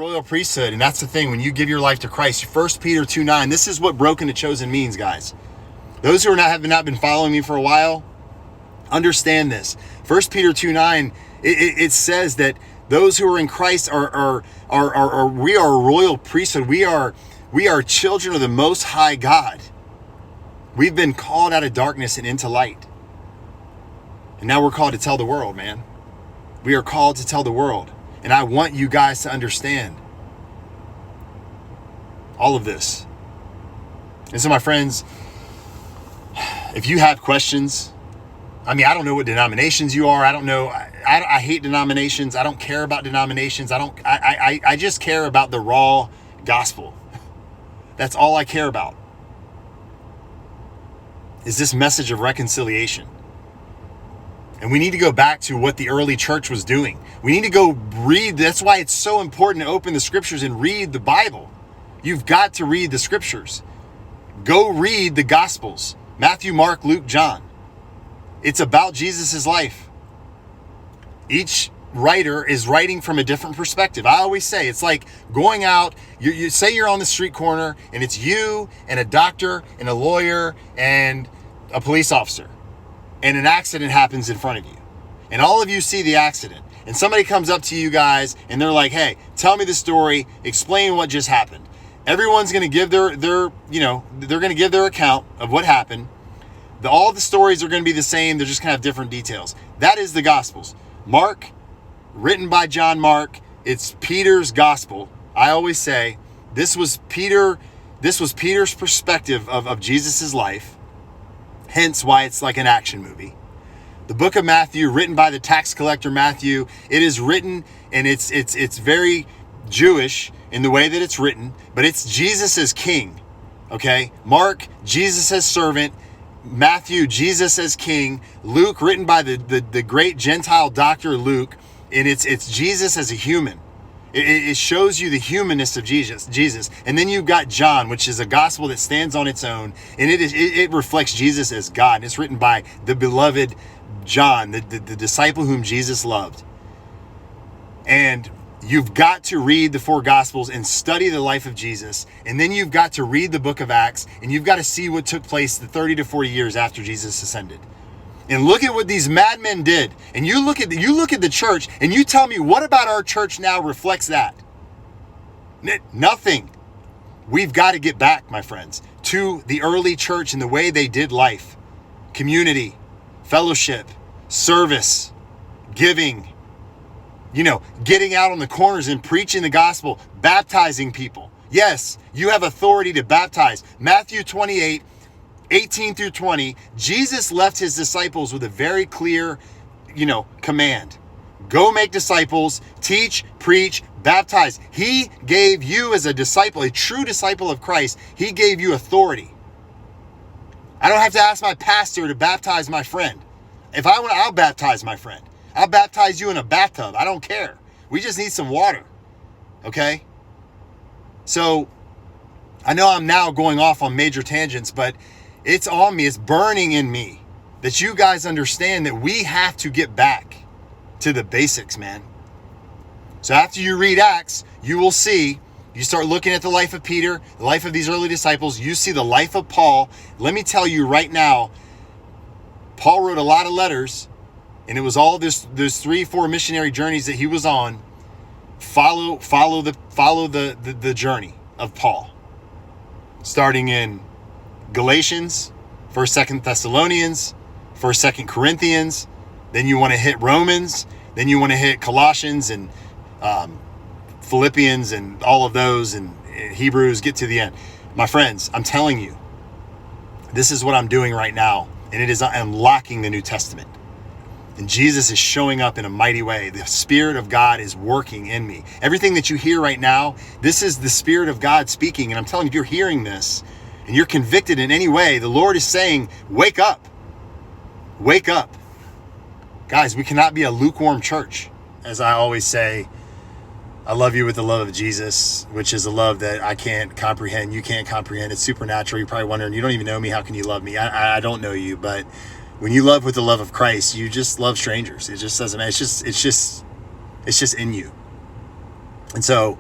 royal priesthood, and that's the thing. When you give your life to Christ, 1 Peter 2:9, this is what broken and chosen means, guys. Those who have not been following me for a while, understand this. 1 Peter 2:9, it says that those who are in Christ are we are a royal priesthood. We are children of the Most High God. We've been called out of darkness and into light. And now we're called to tell the world, man. We are called to tell the world. And I want you guys to understand all of this. And so, my friends, if you have questions, I mean, I don't know what denominations you are. I don't know. I hate denominations. I don't care about denominations. I just care about the raw gospel. That's all I care about. Is this message of reconciliation. And we need to go back to what the early church was doing. We need to go read. That's why it's so important to open the scriptures and read the Bible. You've got to read the scriptures. Go read the Gospels. Matthew, Mark, Luke, John. It's about Jesus' life. Each writer is writing from a different perspective. I always say it's like going out. You say you're on the street corner and it's you and a doctor and a lawyer and a police officer. And an accident happens in front of you. And all of you see the accident. And somebody comes up to you guys and they're like, hey, tell me the story. Explain what just happened. Everyone's going to give they're going to give their account of what happened. All the stories are going to be the same. They're just going to have different details. That is the Gospels. Mark, written by John Mark. It's Peter's gospel. I always say this was Peter's perspective of Jesus' life. Hence why it's like an action movie. The book of Matthew, written by the tax collector Matthew, it is written and it's very Jewish in the way that it's written, but it's Jesus as king. Okay? Mark, Jesus as servant. Matthew, Jesus as king. Luke, written by the great Gentile doctor Luke, and it's Jesus as a human. It shows you the humanness of Jesus. And then you've got John, which is a gospel that stands on its own, and it reflects Jesus as God. And it's written by the beloved John, the disciple whom Jesus loved. And you've got to read the four Gospels and study the life of Jesus. And then you've got to read the book of Acts, and you've got to see what took place the 30 to 40 years after Jesus ascended. And look at what these madmen did. And you look at the church, and you tell me, what about our church now reflects that? Nothing. We've got to get back, my friends, to the early church and the way they did life. Community, fellowship, service, giving, getting out on the corners and preaching the gospel, baptizing people. Yes, you have authority to baptize. Matthew 28, 18 through 20, Jesus left his disciples with a very clear, command. Go make disciples, teach, preach, baptize. He gave you as a disciple, a true disciple of Christ, he gave you authority. I don't have to ask my pastor to baptize my friend. If I want, I'll baptize my friend. I'll baptize you in a bathtub. I don't care. We just need some water. Okay? So, I know I'm now going off on major tangents, but it's on me. It's burning in me that you guys understand that we have to get back to the basics, man. So after you read Acts, you will see, you start looking at the life of Peter, the life of these early disciples, you see the life of Paul. Let me tell you right now, Paul wrote a lot of letters, and it was all those 3-4 missionary journeys that he was on. Follow the journey of Paul. Starting in Galatians, 1st, 2nd Thessalonians, 1st, 2nd Corinthians. Then you want to hit Romans. Then you want to hit Colossians and Philippians and all of those, and Hebrews. Get to the end. My friends, I'm telling you, this is what I'm doing right now. And it is unlocking the New Testament. And Jesus is showing up in a mighty way. The Spirit of God is working in me. Everything that you hear right now, this is the Spirit of God speaking. And I'm telling you, if you're hearing this and you're convicted in any way, the Lord is saying, wake up. Wake up. Guys, we cannot be a lukewarm church. As I always say, I love you with the love of Jesus, which is a love that I can't comprehend. You can't comprehend. It's supernatural. You're probably wondering, you don't even know me. How can you love me? I don't know you, but when you love with the love of Christ, you just love strangers. It just doesn't matter. It's just in you. And so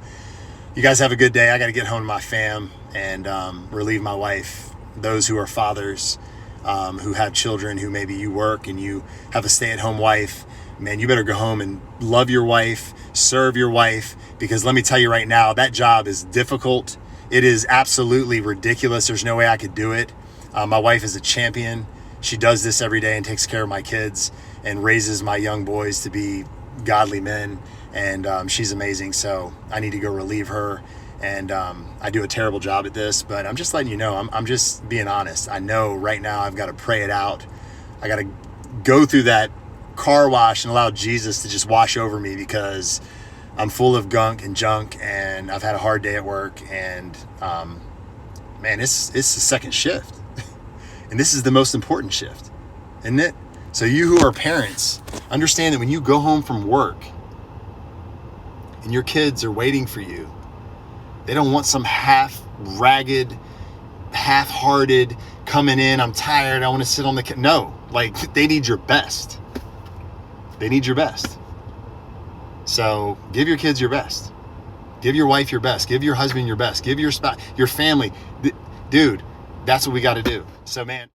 You guys have a good day. I got to get home to my fam and relieve my wife. Those who are fathers, who have children, who maybe you work and you have a stay-at-home wife, man, you better go home and love your wife, serve your wife, because let me tell you right now, that job is difficult. It is absolutely ridiculous. There's no way I could do it. My wife is a champion. She does this every day and takes care of my kids and raises my young boys to be godly men. And she's amazing. So I need to go relieve her. And I do a terrible job at this, but I'm just letting you know, I'm just being honest. I know right now I've got to pray it out. I got to go through that car wash and allow Jesus to just wash over me, because I'm full of gunk and junk, and I've had a hard day at work, and man, it's the second shift. And this is the most important shift, isn't it? So you who are parents, understand that when you go home from work and your kids are waiting for you, they don't want some half-ragged, half-hearted coming in, I'm tired, I want to sit on the no, like, they need your best. They need your best. So give your kids your best. Give your wife your best. Give your husband your best. Give your spouse, your family. Dude, that's what we got to do. So, man.